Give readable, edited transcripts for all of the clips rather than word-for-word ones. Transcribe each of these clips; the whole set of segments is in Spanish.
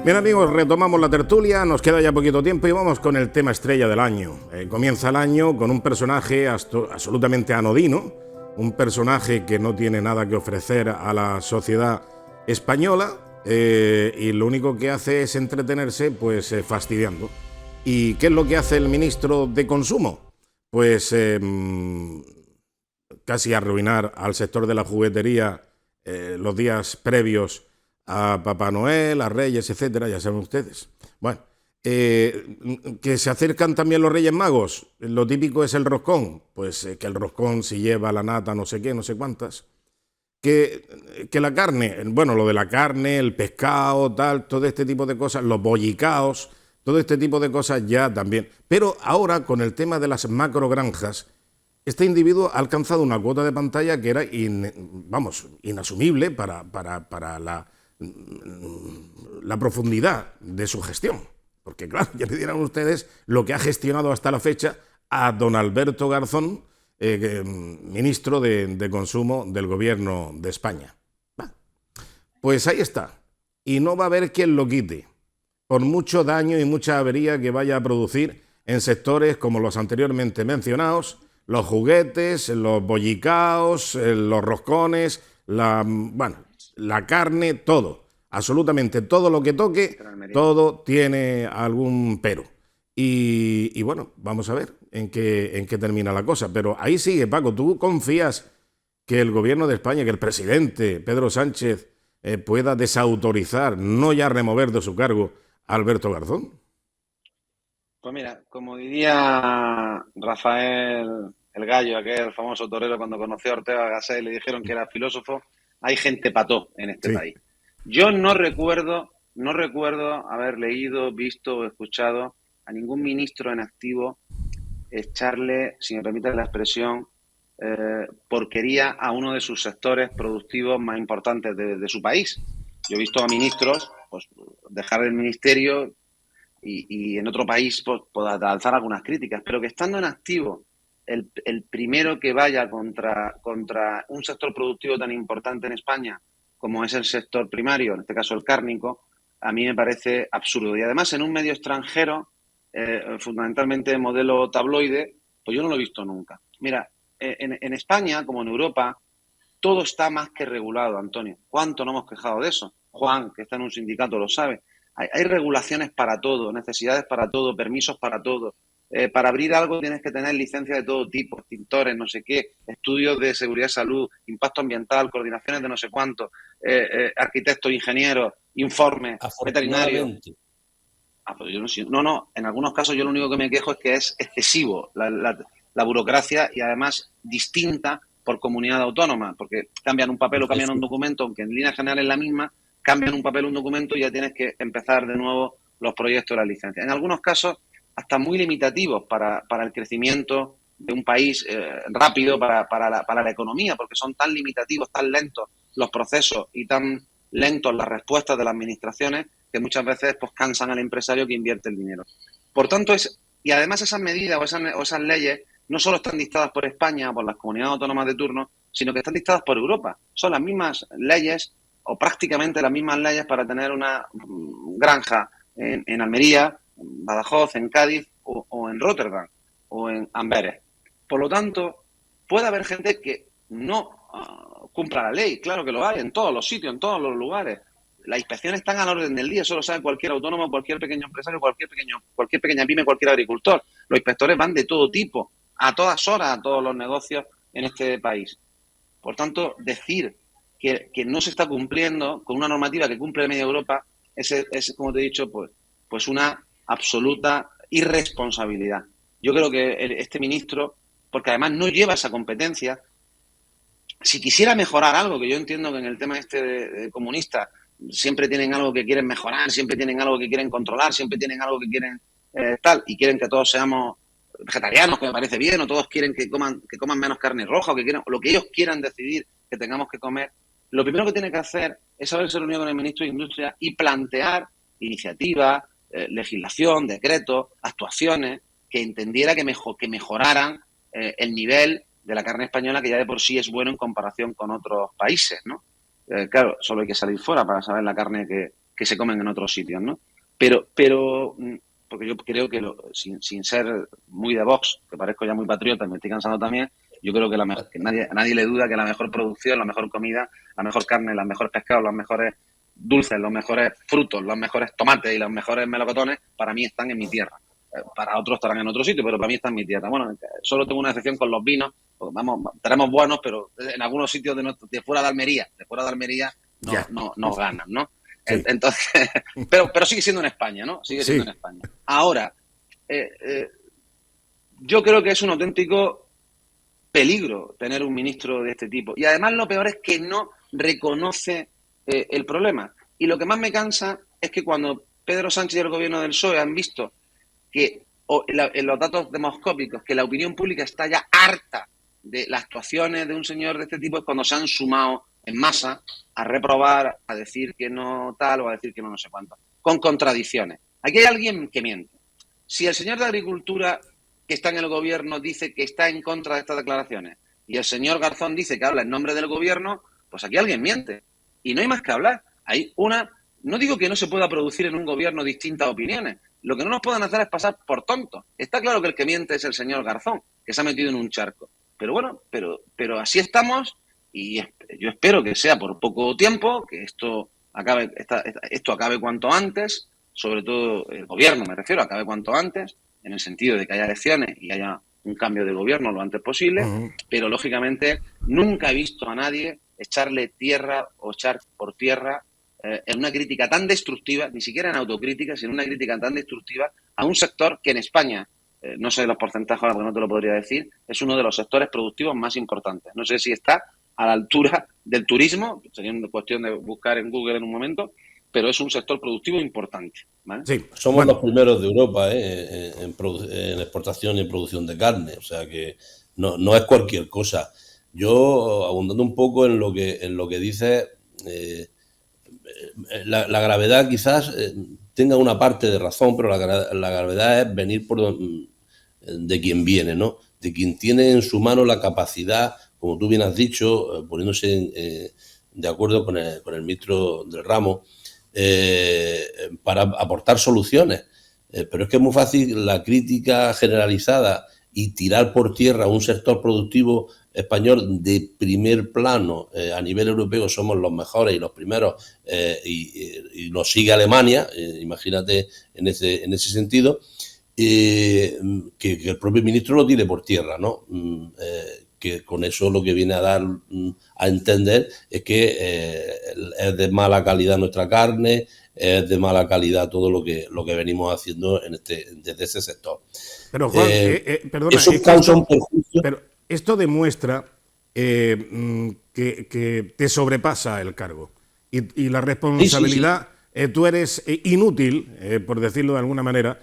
Bien amigos, retomamos la tertulia, nos queda ya poquito tiempo y vamos con el tema estrella del año. Comienza el año con un personaje absolutamente anodino, un personaje que no tiene nada que ofrecer a la sociedad española y lo único que hace es entretenerse pues fastidiando. ¿Y qué es lo que hace el ministro de Consumo? Pues casi arruinar al sector de la juguetería los días previos a Papá Noel, a Reyes, etcétera, ya saben ustedes. Bueno, que se acercan también los Reyes Magos. Lo típico es el roscón. Pues que el roscón si lleva la nata no sé qué, no sé cuántas. Que la carne, bueno, lo de la carne, el pescado, tal, todo este tipo de cosas, los bollicaos, todo este tipo de cosas ya también. Pero ahora con el tema de las macrogranjas, este individuo ha alcanzado una cuota de pantalla que era inasumible para la profundidad de su gestión. Porque claro, ya me dirán ustedes lo que ha gestionado hasta la fecha a don Alberto Garzón, ministro de Consumo del Gobierno de España. Pues ahí está. Y no va a haber quien lo quite, por mucho daño y mucha avería que vaya a producir en sectores como los anteriormente mencionados, los juguetes, los bollicaos, los roscones, la carne, todo. Absolutamente todo lo que toque, todo tiene algún pero. Y bueno, vamos a ver en qué termina la cosa. Pero ahí sigue, Paco, ¿tú confías que el gobierno de España, que el presidente Pedro Sánchez pueda desautorizar, no ya remover de su cargo a Alberto Garzón? Pues mira, como diría Rafael el Gallo, aquel famoso torero, cuando conoció a Ortega Gasset y le dijeron que era filósofo, hay gente pató en este Sí. país. Yo no recuerdo haber leído, visto o escuchado a ningún ministro en activo echarle, si me permite la expresión, porquería a uno de sus sectores productivos más importantes de su país. Yo he visto a ministros pues dejar el ministerio y en otro país pues, pueda alzar algunas críticas, pero que estando en activo, el primero que vaya contra un sector productivo tan importante en España como es el sector primario, en este caso el cárnico, a mí me parece absurdo. Y además en un medio extranjero, fundamentalmente modelo tabloide, pues yo no lo he visto nunca. Mira, en España, como en Europa, todo está más que regulado, Antonio. ¿Cuánto no hemos quejado de eso? Juan, que está en un sindicato, lo sabe. Hay regulaciones para todo, necesidades para todo, permisos para todo. Para abrir algo tienes que tener licencias de todo tipo, extintores, no sé qué, estudios de seguridad y salud, impacto ambiental, coordinaciones de no sé cuánto, arquitectos, ingenieros, informes, veterinarios. Afortunadamente. Ah, pues yo no, en algunos casos yo lo único que me quejo es que es excesivo la burocracia y además distinta por comunidad autónoma, porque cambian un papel o cambian un documento, aunque en líneas generales es la misma, cambian un papel o un documento y ya tienes que empezar de nuevo los proyectos de la licencia. En algunos casos, hasta muy limitativos para el crecimiento de un país rápido para la economía, porque son tan limitativos, tan lentos los procesos y tan lentos las respuestas de las administraciones que muchas veces pues cansan al empresario que invierte el dinero. Por tanto, y además esas medidas o esas leyes no solo están dictadas por España, por las comunidades autónomas de turno, sino que están dictadas por Europa. Son las mismas leyes o prácticamente las mismas leyes para tener una granja en Almería, en Badajoz, en Cádiz o en Rotterdam o en Amberes. Por lo tanto, puede haber gente que no cumpla la ley, claro que lo hay, en todos los sitios, en todos los lugares. Las inspecciones están a la orden del día, eso lo sabe cualquier autónomo, cualquier pequeño empresario, cualquier pequeña pyme, cualquier agricultor. Los inspectores van de todo tipo, a todas horas, a todos los negocios en este país. Por tanto, decir que no se está cumpliendo con una normativa que cumple media Europa es, como te he dicho, pues una absoluta irresponsabilidad. Yo creo que este ministro, porque además no lleva esa competencia, si quisiera mejorar algo, que yo entiendo que en el tema este de comunista siempre tienen algo que quieren mejorar, siempre tienen algo que quieren controlar, siempre tienen algo que quieren tal, y quieren que todos seamos vegetarianos, que me parece bien, o todos quieren que coman menos carne roja, o que quieran, o lo que ellos quieran decidir que tengamos que comer. Lo primero que tiene que hacer es haberse reunido con el ministro de Industria y plantear iniciativas, legislación, decretos, actuaciones que entendiera que mejoraran el nivel de la carne española, que ya de por sí es bueno en comparación con otros países, ¿no? Claro, solo hay que salir fuera para saber la carne que se comen en otros sitios, ¿no? Porque yo creo que, sin ser muy de Vox, que parezco ya muy patriota y me estoy cansando también, yo creo que, que a nadie le duda que la mejor producción, la mejor comida, la mejor carne, los mejores pescados, los mejores dulces, los mejores frutos, los mejores tomates y los mejores melocotones, para mí están en mi tierra. Para otros estarán en otro sitio, pero para mí están en mi tierra. Bueno, solo tengo una excepción con los vinos, porque tenemos buenos, pero en algunos sitios de fuera de Almería, no ganan, ¿no? Sí. Entonces, pero sigue siendo en España, ¿no? Sigue siendo en España. Ahora, yo creo que es un auténtico peligro tener un ministro de este tipo. Y además lo peor es que no reconoce el problema. Y lo que más me cansa es que cuando Pedro Sánchez y el gobierno del PSOE han visto que en los datos demoscópicos que la opinión pública está ya harta de las actuaciones de un señor de este tipo, es cuando se han sumado en masa a reprobar, a decir que no tal o a decir que no sé cuánto, con contradicciones. Aquí hay alguien que miente. Si el señor de Agricultura que está en el gobierno dice que está en contra de estas declaraciones y el señor Garzón dice que habla en nombre del gobierno, pues aquí alguien miente. Y no hay más que hablar. No digo que no se pueda producir en un gobierno distintas opiniones. Lo que no nos pueden hacer es pasar por tontos. Está claro que el que miente es el señor Garzón, que se ha metido en un charco. Pero bueno, pero así estamos y yo espero que sea por poco tiempo, que esto acabe cuanto antes, sobre todo el gobierno, me refiero, acabe cuanto antes, en el sentido de que haya elecciones y haya un cambio de gobierno lo antes posible, pero lógicamente nunca he visto a nadie echarle tierra o echar por tierra en una crítica tan destructiva, ni siquiera en autocrítica, sino en una crítica tan destructiva a un sector que en España, no sé los porcentajes ahora porque no te lo podría decir, es uno de los sectores productivos más importantes. No sé si está a la altura del turismo, sería una cuestión de buscar en Google en un momento, pero es un sector productivo importante, ¿vale? Sí, somos los primeros de Europa en exportación y en producción de carne, o sea que no es cualquier cosa. Yo, abundando un poco en lo que dices, la gravedad quizás tenga una parte de razón, pero la gravedad es venir de quien viene, ¿no? De quien tiene en su mano la capacidad, como tú bien has dicho, poniéndose de acuerdo con el ministro del ramo, para aportar soluciones. Pero es que es muy fácil la crítica generalizada y tirar por tierra un sector productivo español de primer plano. A nivel europeo somos los mejores y los primeros, y nos sigue Alemania, imagínate en ese sentido, que el propio ministro lo tire por tierra, ¿no? Que con eso lo que viene a dar a entender es que es de mala calidad nuestra carne, es de mala calidad todo lo que venimos haciendo desde ese sector. Pero Juan, perdona, eso causa un perjuicio. Pero esto demuestra que te sobrepasa el cargo y la responsabilidad. Sí. Tú eres inútil, por decirlo de alguna manera,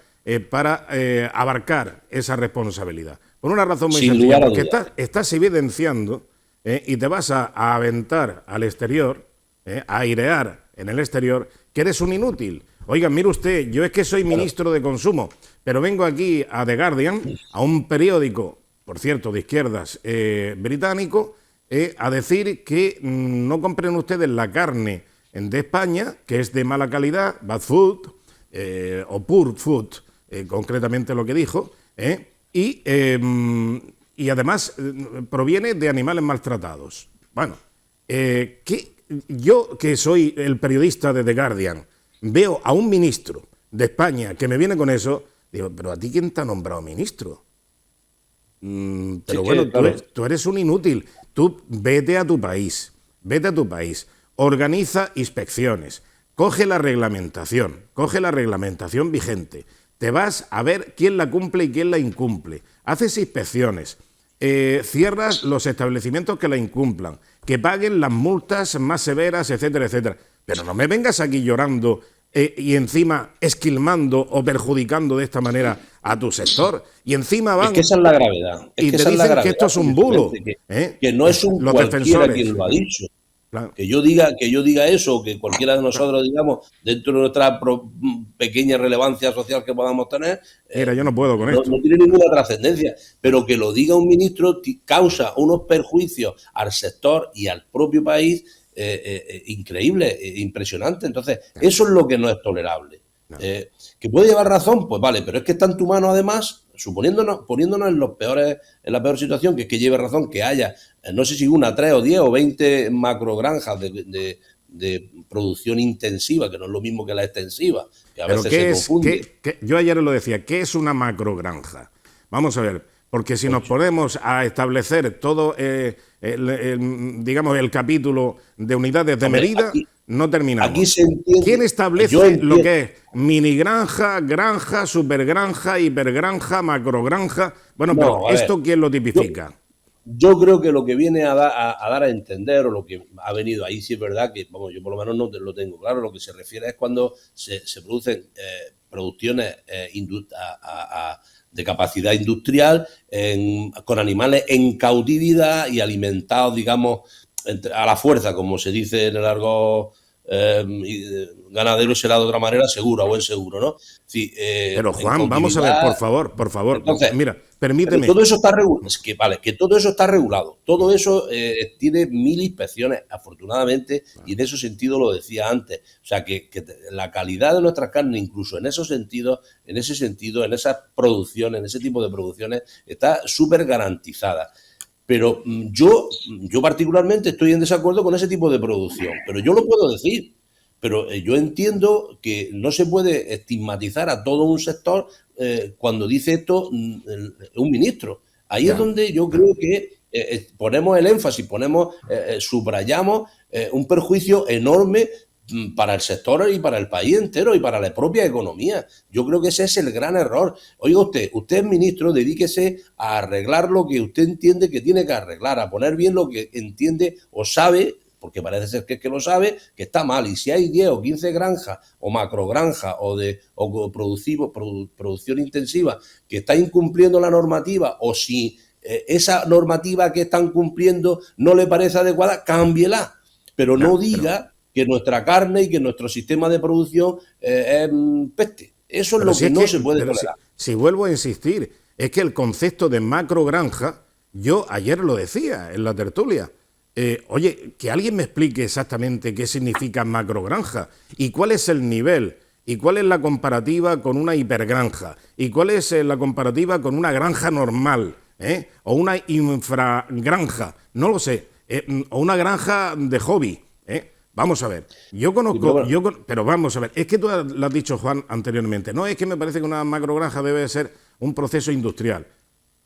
para abarcar esa responsabilidad. Por una razón muy sencilla, porque estás evidenciando y te vas a aventar al exterior, a airear en el exterior, que eres un inútil. Oigan, mire usted, yo es que soy ministro de Consumo, pero vengo aquí a The Guardian, a un periódico, por cierto, de izquierdas británico, a decir que no compren ustedes la carne de España, que es de mala calidad, bad food, o poor food, concretamente lo que dijo, y además proviene de animales maltratados. Bueno, yo que soy el periodista de The Guardian, veo a un ministro de España que me viene con eso, digo, pero ¿a ti quién te ha nombrado ministro? Pero sí, bueno, claro. Tú eres un inútil. Tú vete a tu país, organiza inspecciones, coge la reglamentación vigente, te vas a ver quién la cumple y quién la incumple, haces inspecciones, cierras los establecimientos que la incumplan, que paguen las multas más severas, etcétera, etcétera. Pero no me vengas aquí llorando y encima esquilmando o perjudicando de esta manera a tu sector. Y encima van... Es que esa es la gravedad. Y te dicen que esto es un bulo. Que no es un cualquiera quien lo ha dicho. Claro. Que yo diga eso, que cualquiera de nosotros digamos, dentro de nuestra pequeña relevancia social que podamos tener, mira, yo no puedo con esto. No tiene ninguna trascendencia, pero que lo diga un ministro causa unos perjuicios al sector y al propio país increíbles, impresionantes. Entonces, eso es lo que no es tolerable. ¿Que puede llevar razón? Pues vale, pero es que está en tu mano además, poniéndonos en la peor situación, que es que lleve razón que haya, no sé si 1, 3 o 10 o 20 macrogranjas de producción intensiva, que no es lo mismo que la extensiva, que a veces se confunde. Yo ayer lo decía, ¿qué es una macrogranja? Vamos a ver, porque si nos ponemos a establecer todo, digamos, el capítulo de unidades de medida, no terminamos. Aquí se entiende. ¿Quién establece lo que es minigranja, granja, supergranja, hipergranja, macrogranja? Bueno, pero ¿esto quién lo tipifica? Yo creo que lo que viene a dar a entender, o lo que ha venido ahí, sí es verdad que, vamos, yo por lo menos no lo tengo claro, lo que se refiere es cuando se producen producciones de capacidad industrial con animales en cautividad y alimentados, digamos, a la fuerza, como se dice en el argot ganadero, será de otra manera, segura o inseguro, ¿no? Sí, pero Juan, vamos a ver, por favor. Entonces, mira, permíteme. Todo eso está regulado. Es que, vale, que todo eso está regulado. Todo eso tiene 1000 inspecciones, afortunadamente, y en ese sentido lo decía antes. O sea, que la calidad de nuestras carnes, incluso en ese sentido, en esas producciones, en ese tipo de producciones, está súper garantizada. Pero yo particularmente estoy en desacuerdo con ese tipo de producción, pero yo lo puedo decir. Pero yo entiendo que no se puede estigmatizar a todo un sector cuando dice esto un ministro. Ahí es donde yo creo que ponemos el énfasis, subrayamos un perjuicio enorme para el sector y para el país entero y para la propia economía. Yo creo que ese es el gran error. Oiga usted es ministro, dedíquese a arreglar lo que usted entiende que tiene que arreglar, a poner bien lo que entiende o sabe, porque parece ser que lo sabe, que está mal. Y si hay 10 o 15 granjas o macrogranjas o producción intensiva que está incumpliendo la normativa, o si esa normativa que están cumpliendo no le parece adecuada, cámbiela. Pero no diga que nuestra carne y que nuestro sistema de producción es peste. Eso es lo que no se puede tolerar. Si vuelvo a insistir, es que el concepto de macrogranja, yo ayer lo decía en la tertulia. Oye, que alguien me explique exactamente qué significa macrogranja y cuál es el nivel y cuál es la comparativa con una hipergranja y cuál es la comparativa con una granja normal, o una infragranja, no lo sé, o una granja de hobby. Vamos a ver, yo conozco, pero vamos a ver, es que tú lo has dicho, Juan, anteriormente, no, es que me parece que una macrogranja debe ser un proceso industrial.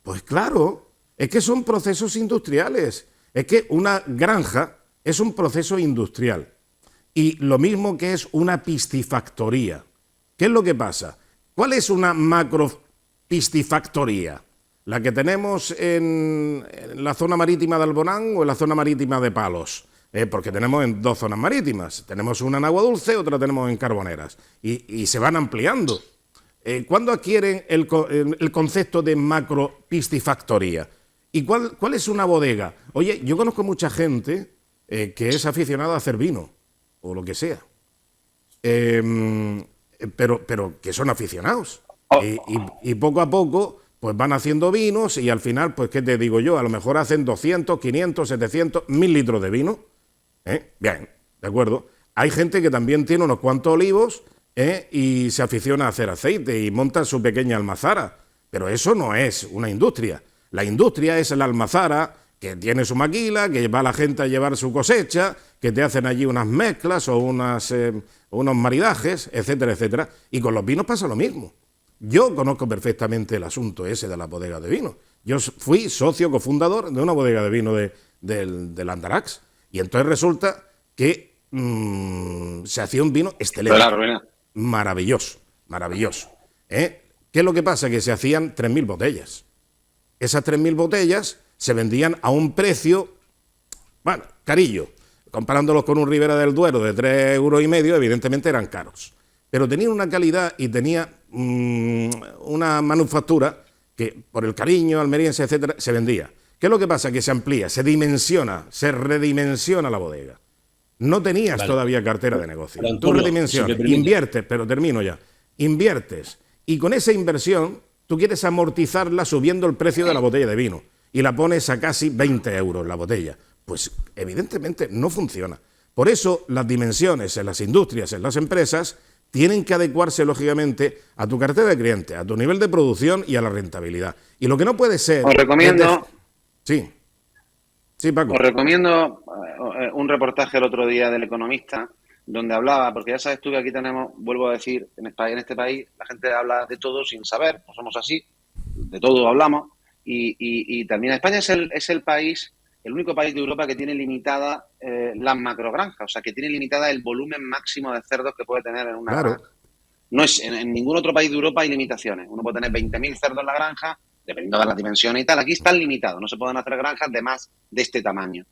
Pues claro, es que son procesos industriales, es que una granja es un proceso industrial y lo mismo que es una piscifactoría. ¿Qué es lo que pasa? ¿Cuál es una macropiscifactoría? ¿La que tenemos en la zona marítima de Albonán o en la zona marítima de Palos? Porque tenemos en 2 zonas marítimas. Tenemos una en Agua Dulce, otra tenemos en Carboneras. Y se van ampliando. ¿Cuándo adquieren el concepto de macropiscifactoría? ¿Y cuál es una bodega? Oye, yo conozco mucha gente que es aficionada a hacer vino, o lo que sea. Pero que son aficionados. Y poco a poco pues van haciendo vinos y al final, pues qué te digo yo, a lo mejor hacen 200, 500, 700, 1000 litros de vino. Bien, de acuerdo. Hay gente que también tiene unos cuantos olivos y se aficiona a hacer aceite y monta su pequeña almazara. Pero eso no es una industria. La industria es la almazara que tiene su maquila, que va la gente a llevar su cosecha, que te hacen allí unas mezclas o unos maridajes, etcétera, etcétera. Y con los vinos pasa lo mismo. Yo conozco perfectamente el asunto ese de la bodega de vino. Yo fui socio cofundador de una bodega de vino del Andarax. Y entonces resulta que se hacía un vino excelente. Claro, maravilloso. ¿Qué es lo que pasa? Que se hacían 3000 botellas. Esas 3000 botellas se vendían a un precio, bueno, carillo. Comparándolos con un Ribera del Duero de 3,5 euros, evidentemente eran caros. Pero tenían una calidad y tenía una manufactura que, por el cariño almeriense, etcétera, se vendía. ¿Qué es lo que pasa? Que se amplía, se redimensiona la bodega. No tenías todavía cartera de negocio. Tú redimensionas, inviertes, pero termino ya. Inviertes y con esa inversión tú quieres amortizarla subiendo el precio de la botella de vino y la pones a casi 20 euros la botella. Pues evidentemente no funciona. Por eso las dimensiones en las industrias, en las empresas, tienen que adecuarse lógicamente a tu cartera de clientes, a tu nivel de producción y a la rentabilidad. Y lo que no puede ser... Os recomiendo... Sí. Sí, Paco. Os recomiendo un reportaje el otro día del Economista donde hablaba, porque ya sabes tú que aquí tenemos, vuelvo a decir, en este país la gente habla de todo sin saber, no somos así, de todo hablamos, y también España es el país, el único país de Europa que tiene limitada las macrogranjas, o sea, que tiene limitada el volumen máximo de cerdos que puede tener en una granja. No es, en ningún otro país de Europa hay limitaciones. Uno puede tener 20.000 cerdos en la granja, dependiendo de las dimensiones y tal. Aquí están limitados, no se pueden hacer granjas de más de este tamaño.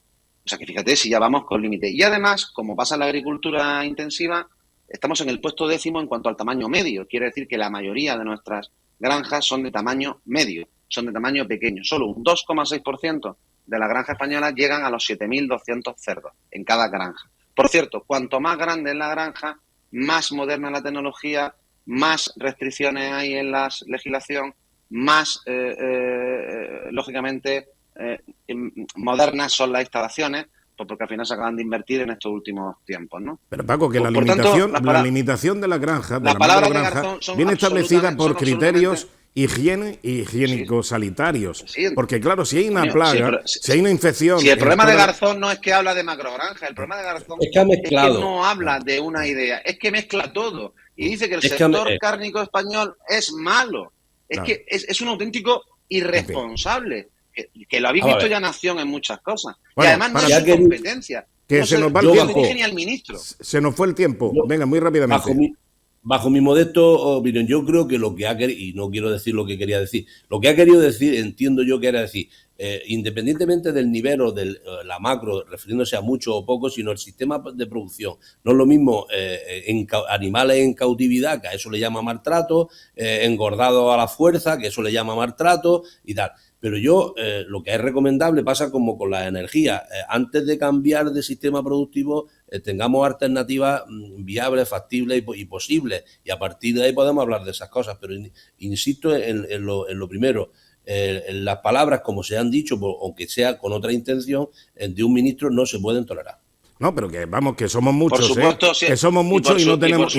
O sea que fíjate si ya vamos con límite. Y además, como pasa en la agricultura intensiva, estamos en el puesto 10º en cuanto al tamaño medio. Quiere decir que la mayoría de nuestras granjas son de tamaño medio, son de tamaño pequeño. Solo un 2,6% de las granjas españolas llegan a los 7.200 cerdos en cada granja. Por cierto, cuanto más grande es la granja, más moderna la tecnología, más restricciones hay en la legislación, más, lógicamente, modernas son las instalaciones, pues porque al final se acaban de invertir en estos últimos tiempos, ¿no? Pero Paco, que pues, la limitación de la granja, de la macrogranja, viene establecida por criterios higiénico-sanitarios. Sí, porque claro, si hay una plaga, si hay una infección... Si el problema de Garzón no es que habla de macrogranja, el problema de Garzón es que no habla de una idea, es que mezcla todo. Y dice que el sector cárnico español es malo. Es que es un auténtico irresponsable. Que lo habéis visto ya Nación en muchas cosas. Bueno, y además no es su competencia. Que no se nos va el tiempo. Ni al ministro. Se nos fue el tiempo. Venga, muy rápidamente. Bajo mi modesto opinión, yo creo que lo que ha querido, y no quiero decir lo que quería decir, lo que ha querido decir, entiendo yo que era decir, independientemente del nivel o de la macro, refiriéndose a mucho o poco, sino el sistema de producción. No es lo mismo animales en cautividad, que a eso le llama maltrato, engordados a la fuerza, que eso le llama maltrato y tal. Pero yo, lo que es recomendable pasa como con la energía. Antes de cambiar de sistema productivo, tengamos alternativas viables, factibles y posibles. Y a partir de ahí podemos hablar de esas cosas. Pero insisto en lo primero. En las palabras, como se han dicho, aunque sea con otra intención, de un ministro no se pueden tolerar. No, pero que vamos, que somos muchos, por supuesto, que somos muchos y no tenemos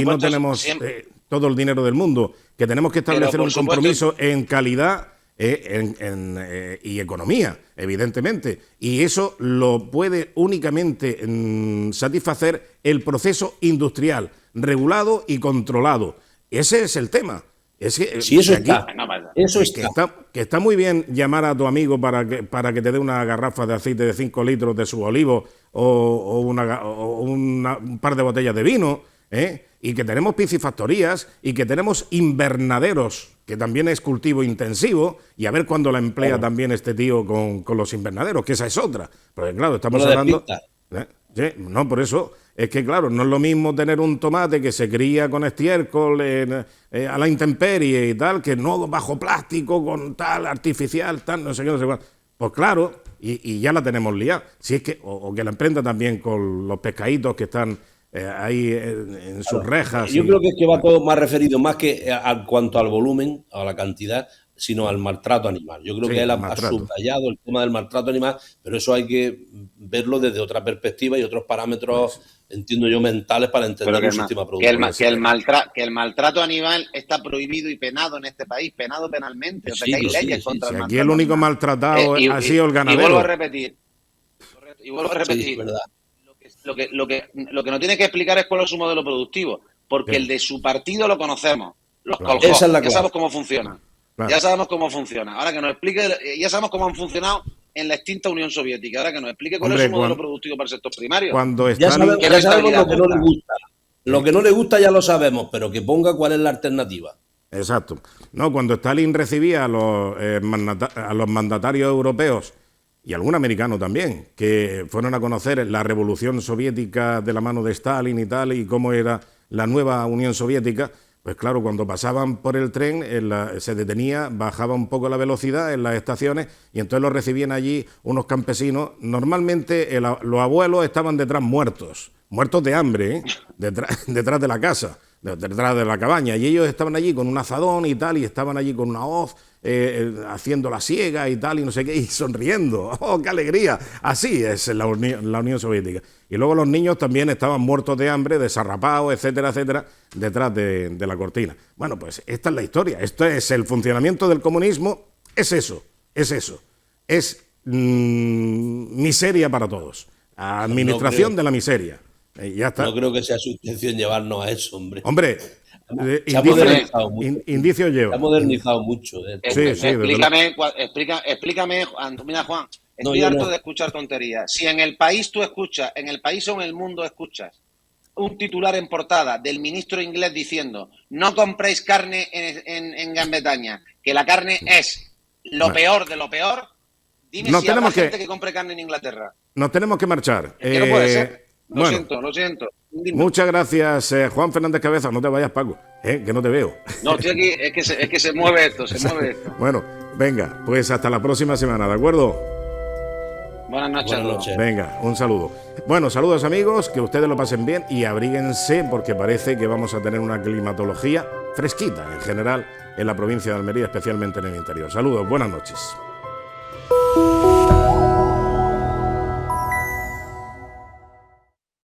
todo el dinero del mundo. Que tenemos que establecer un compromiso en calidad... y economía, evidentemente. Y eso lo puede únicamente satisfacer el proceso industrial, regulado y controlado. Ese es el tema. Es que, sí, eso aquí, está. Que está muy bien llamar a tu amigo para que te dé una garrafa de aceite de 5 litros de su olivo o un par de botellas de vino, y que tenemos piscifactorías y que tenemos invernaderos, que también es cultivo intensivo, y a ver cuándo la emplea también este tío con los invernaderos, que esa es otra. Porque claro, estamos hablando... Sí, no, por eso es que claro, no es lo mismo tener un tomate que se cría con estiércol a la intemperie y tal, que no bajo plástico, con tal, artificial, tal, no sé qué, no sé cuál. Pues claro, y ya la tenemos liada. Si es que, o que la emprenda también con los pescaditos que están... ahí en sus rejas. Yo creo que es que va todo más referido, más que a cuanto al volumen, a la cantidad, sino al maltrato animal. Yo creo que él ha subrayado el tema del maltrato animal, pero eso hay que verlo desde otra perspectiva y otros parámetros, entiendo yo, mentales para entender el sistema productivo. Que el maltrato animal está prohibido y penado en este país, penado penalmente. O sea, que hay leyes contra el maltrato. Aquí el único maltratado ha sido el ganadero. Y vuelvo a repetir. ¿Verdad? Lo que no tiene que explicar es cuál es su modelo productivo, porque el de su partido lo conocemos. Los colgó, ya sabemos cómo funciona. Claro. Ya sabemos cómo funciona. Ahora que nos explique, ya sabemos cómo han funcionado en la extinta Unión Soviética. Ahora que nos explique cuál es su modelo productivo para el sector primario. Ya sabemos lo que no le gusta. Lo que no le gusta ya lo sabemos, pero que ponga cuál es la alternativa. Exacto. No, cuando Stalin recibía a los mandatarios europeos y algún americano también, que fueron a conocer la revolución soviética de la mano de Stalin y tal, y cómo era la nueva Unión Soviética, pues claro, cuando pasaban por el tren, se detenía, bajaba un poco la velocidad en las estaciones y entonces lo recibían allí unos campesinos. Normalmente los abuelos estaban detrás muertos de hambre, detrás de la casa, detrás de la cabaña, y ellos estaban allí con un azadón y tal, y estaban allí con una hoz, haciendo la siega y tal, y no sé qué, y sonriendo. ¡Oh, qué alegría! Así es la Unión Soviética. Y luego los niños también estaban muertos de hambre, desarrapados, etcétera, etcétera, detrás de la cortina. Bueno, pues esta es la historia. Esto es el funcionamiento del comunismo. Es eso. Es miseria para todos. Administración de la miseria. Ya está. No creo que sea su intención llevarnos a eso, hombre. Hombre, se ha modernizado mucho. Indicios lleva. Se ha modernizado mucho. Sí, explícame, mira, Juan, estoy harto de escuchar tonterías. Si en el país tú escuchas, en el país o en el mundo escuchas un titular en portada del ministro inglés diciendo no compréis carne en Gran Bretaña, que la carne es lo peor de lo peor, dime si habrá gente que compre carne en Inglaterra. Nos tenemos que marchar. Que no puede ser. Lo siento. Muchas gracias, Juan Fernández Cabeza. No te vayas, Paco, que no te veo. No, estoy aquí, es que se mueve esto, Bueno, venga, pues hasta la próxima semana, ¿de acuerdo? Buenas noches. Venga, un saludo. Bueno, saludos amigos, que ustedes lo pasen bien y abríguense porque parece que vamos a tener una climatología fresquita en general en la provincia de Almería, especialmente en el interior. Saludos, buenas noches.